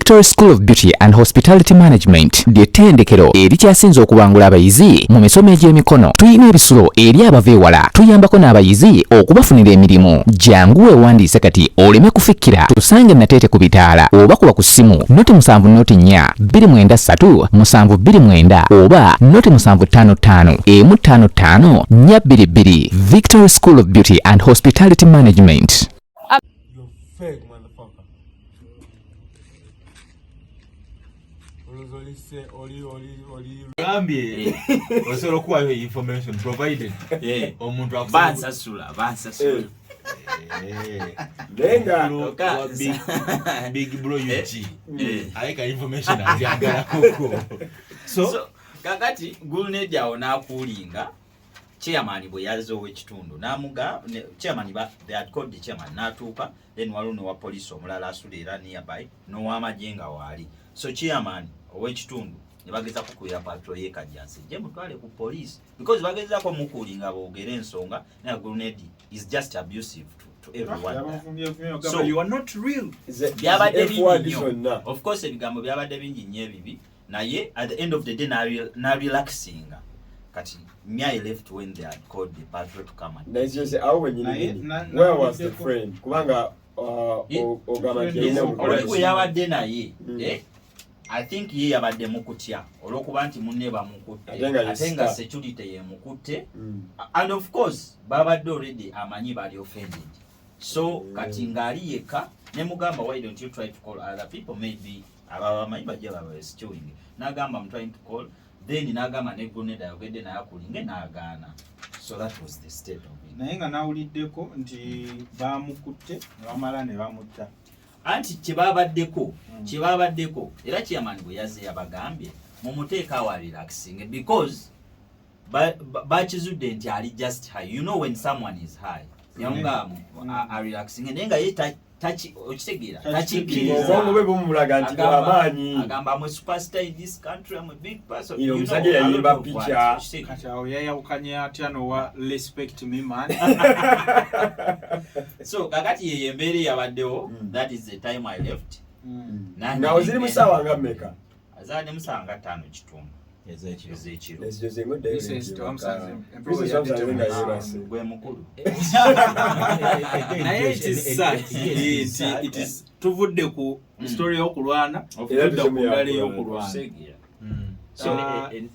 Victory School of Beauty and Hospitality Management ly'ettendekero erikyasinze okubangula abayizi mu misomo egy'emikono. Tuyina ebisulo eri abava ewala, tuyambako n'abayizi okubafunira emirimu. Jangu weewandiise kati oleme kufikkira. Tusange Nateete ku bitaala oba kuba ku ssimu noti 7 293 729 oba noti 755 155 422. Victory School of Beauty and Hospitality Management. You're fake, motherfucker. Gambie osobola okuwayo information provided omuntu bansasula lenga big bro UG ayika information abyagala koko so kakati Granade awo n'akulinga chairman bwe yazzo w'ekitundu namuga chairman they had called the chairman n'atuuka then waliwo ne wa police omulala asula era nearby n'ow'amajenga waali so chairman ow'ekitundu ne bageza kukuya patrol y'ekajjansi je mutwale ku police because bageza ko mukulinga boogere ensonga na Granade is just abusive to everyone. So you are not real. Byabadde bingi of course ebigambo byabadde bingi nnyo ebibi naye at the end of the day na relaxing kati I left when they had called the patrol to come and nice you say where was the friend kubanga ogama oli yabadde naye I think ye yabadde mukutya olwokuba nti munne bamukutte atenga security ye mukutte and of course babadde already amanyi bali offended so kati ngali yeka ne mugamba why don't you try to call other people maybe abamanyi bajja baba stewing nagamba I'm trying to call then nagamba ne Granade Ayogedde naye akulinge n'agaana so that was the state of it naye nga nawuliddeko nti bamukutte bamala ne bamutta anti kibabaddeko era chairman bwe yazze yabagambye mumuteeka wa relaxing because bakizudde nti ali just high you know when someone is high yamugamba are relaxing nenga ye okitegeera takikiriza obwongo bwe bumulaga nti amaanyi agamba I'm a superstar in this country I'm a big person you know yayimba picha kati awo yayawukanye atya nowa respect me man so kakati ye embeera yabaddewo that is the time I left nga oziri musawa nga mmeka azadde musawa nga 5 kitundu ezekiro gwe mukulu naye it is tuvudde ku story y'okulwana okudda ku ngalo y'okulwana so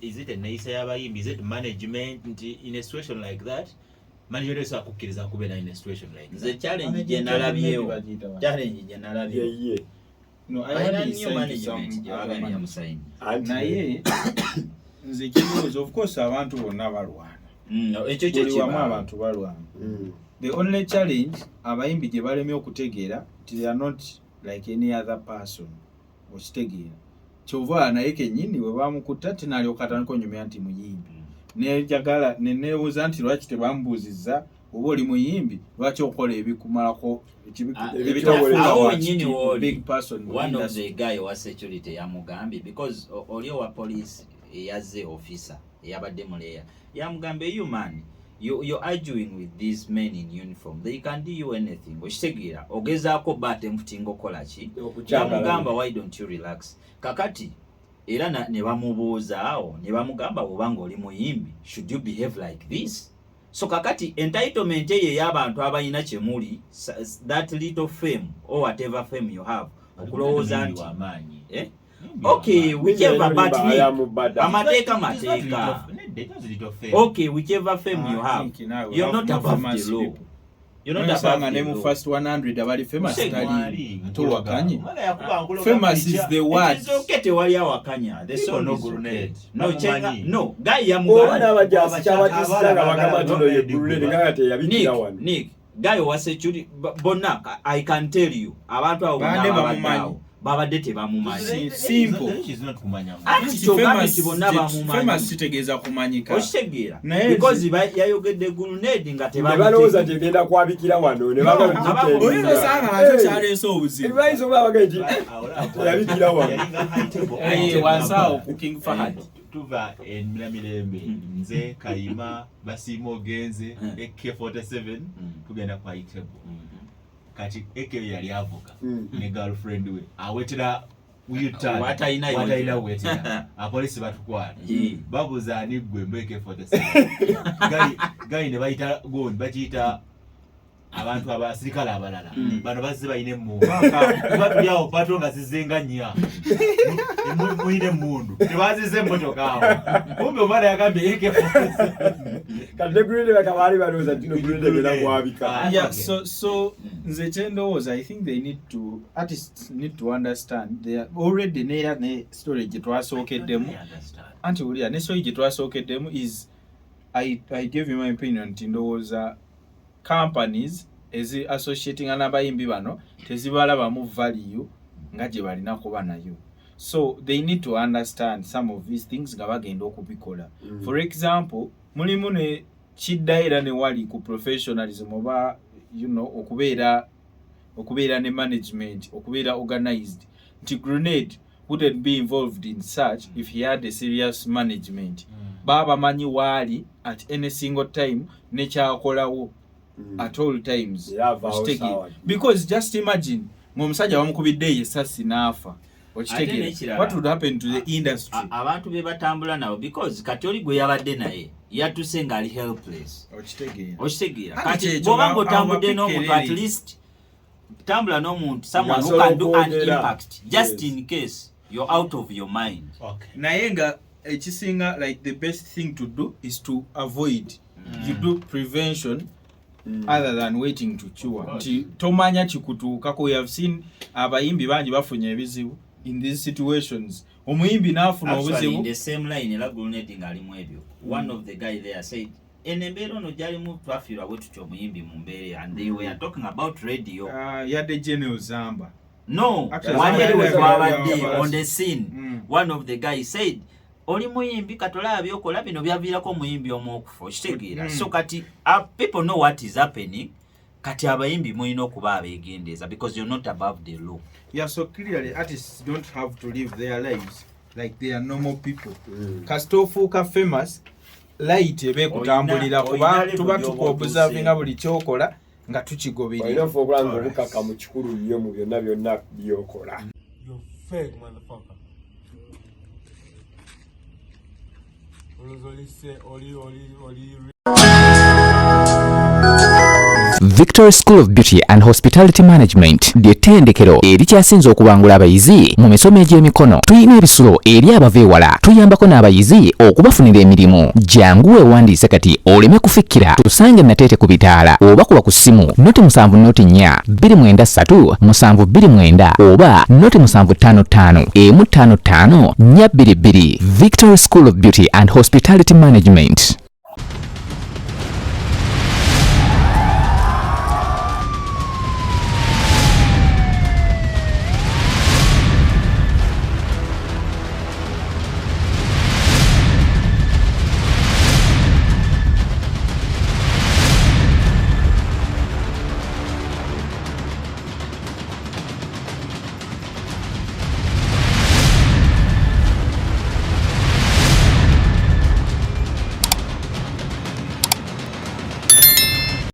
is it a nice yabayimbi is it management in a situation like that management is akukkiriza kubeera in a situation like the challenge je nalabyewo no I had new management ya musaini naye nze kibuuzo of course abantu bonna balwana ekyo kiba abantu balwana the only challenge abayimbi gye balemye okutegeera they are not like any other person okitegeera kyova naye kennyini bwe bamukutta tinalyoka atandika onyumya nti muyimbi nejagala neneebuuza nti lwaki tebambuuzizza oba oli muyimbi lwaki okola ebikumalako big person one of the guy was security yamugambye because oli wa police yazze officer yabadde muleya yamugambye you man you're arguing with these men in uniform they can do you anything okitegeera ogezaako bate mputingo kola ki yamugamba why don't you relax kakati era ne bamubuuzaawo ne bamugamba bw'obanga oli muyimbi should you behave like this so kakati entitlement ye y'abantu abayina kyemuli that little fame or whatever fame you have okulowooza nti okay whichever but amateeka okay whichever fame you have you're not above the law you're not above the law first 100 abali famous tali towakanye famous is the word it's okay tewali awakanya the song no Granade no chenga no guy yamugamba obana abajasi chabatisanga bagamba tuno ye Granade ngate yabikira wano Nick guy was security bonna I can tell you abantu abo bonna babadde tebamumanyi simple she's not kumanya famous kitegeeza kumanyika okitegeera because yayogedde Granade nga tebalowooza tegenda kwabikira wano ne bagamba kyaleese obuzibu ebibayizo babagenti yabikira wano wansaawo ku King Fahad tuva Mirembe nze Kayima Basiimo ogenze AK47 tugenda kwa itebo kati eke yali avuka ne girlfriend we awetera watayina wetera apolisi batukwala babuza ani gwe mbeke 47 gai ne bayita goni bakiyita abantu abasirikale abalala bano bazze bayine emmundu batulyawo patonga zizenga nnya muyine emmundu tebazize emmotoka awo kumbe omwana yagambye kati Granade bakabaali balowooza tino Granade bera kwabika. Yeah, so nze kyendowooza I think they need to artists need to understand they are already ne story gye twasookeddemu anti ulya ne story gye twasookeddemu is I gave you my opinion nti ndowooza companies ezi associating n'abayimbi bano tezibalabamu value nga gye balina kuba nayo. So they need to understand some of these things nga bagenda okubikola. For example, mulimu ne kidda era ne wali ku professionalism oba okubeera ne management, okubeera organized. Nti Granade wouldn't be involved in such if he had a serious management. Baba manyi wali at any single time ne kyakolawo at all times. Because just imagine ng'omusajja bamukubidde esasi n'afa. What would happen to the industry? Abantu be batambula nabo because kati oli gwe yabadde naye yatuse nga ali helpless. Okitegeera. Kati bw'oba ng'otambudde n'omuntu at least tambula n'omuntu someone who can do an impact just in case you're out of your mind. Naye nga ekisinga like the best thing to do is to avoid. You do prevention other than waiting to cure. Nti tomanya kikutuukako. We have seen abayimbi bangi bafunye ebizibu in these situations. Omuyimbi n'afuna obuzibu. Actually in the same line era Granade ngalimu ebyo. One of the guy there said enembeera ono gyalimu twafiirwa bwe tutyo omuyimbi mu mbeera and they were talking about radio. Yadde General Zamba. No, one was on the scene. One of the guys said oli muyimbi katola byokola bino byaviirako omuyimbi omwokufa okitegeera. So kati people know what is happening. Kati abayimbi muyina okuba abeegendeeza because you're not above the law. Yeah, so clearly artists don't have to live their lives like they are normal people. Kasitofuuka famous light ebe kutambulira kuba tuba tukuobservinga buli kyokola nga tukigoberera. Olina ofuula ng'obukaka mu kikulu nnyo mu byonna byokola. You're fake, motherfucker. Victory School of Beauty and Hospitality Management ly'ettendekero erikyasinze okubangula abayizi mu misomo egy'emikono. Tuyina ebisulo eri abava ewala, tuyambako n'abayizi okubafunira emirimu. Jangu weewandiise kati oleme kufikkira. Tusange Nateete ku bitaala oba kuba ku ssimu noti 7 noti 4 293 729 oba noti 755 155 422. Victory School of Beauty and Hospitality Management.